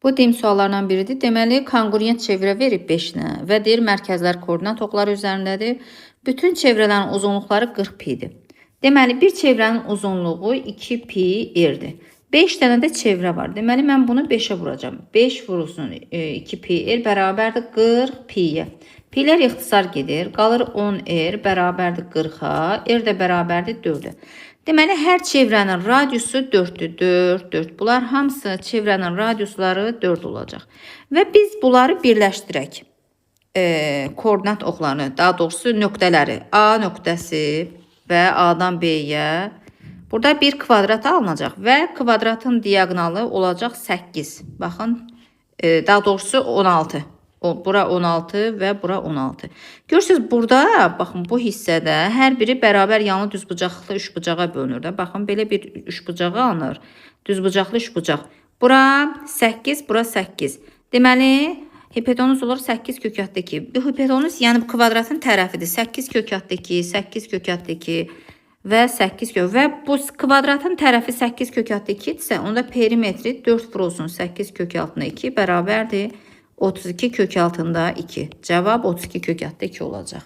Bu dim suallardan biridir. Deməli, kongruent çevrə verib 5-nə və deyir mərkəzlər koordinat oxları üzərindədir. Bütün çevrələrin uzunluqları 40 pi'dir. Deməli, bir çevrənin uzunluğu 2 pi r-dir. 5 dənə də çevrə var. Deməli, mən bunu 5'ə vuracağım. 5 vurulsun 2 pi r bərabərdir 40 pi'yə. Pi'lər ixtisar gedir. Qalır 10 r bərabərdir 40'a. R də bərabərdir 4'ə. Deməli, hər çevrənin radiusu 4'dür. 4, 4. Bunlar hamısı çevrənin radiusları 4 olacaq. Və biz bunları birləşdirək. Koordinat oxlarını, daha doğrusu nöqtələri. A nöqtəsi və A'dan B'yə. Burada bir kvadrat alınacaq və kvadratın diagonalı olacaq 8. Baxın, daha doğrusu 16. Bura 16 və bura 16. Görürsünüz, burada baxın bu hissədə hər biri bərabər yanlı düzbucaqlı üçbucağa bölünür də. Baxın, belə bir üçbucağı alınır. Düzbucaqlı üçbucaq. Bura 8, bura 8. Deməli, hipotenuz olur 8 kökatda 2. Bu hipotenuz, yəni bu kvadratın tərəfidir. 8 kökatda 2, 8 kökatda 2 və 8 kök. Və bu kvadratın tərəfi 8 kökatda 2-dirsə, onda perimetri 4 vurulsun 8 kök altında 2 bərabərdir 32 kök altında 2. Cavab 32 kök altında 2 olacaq.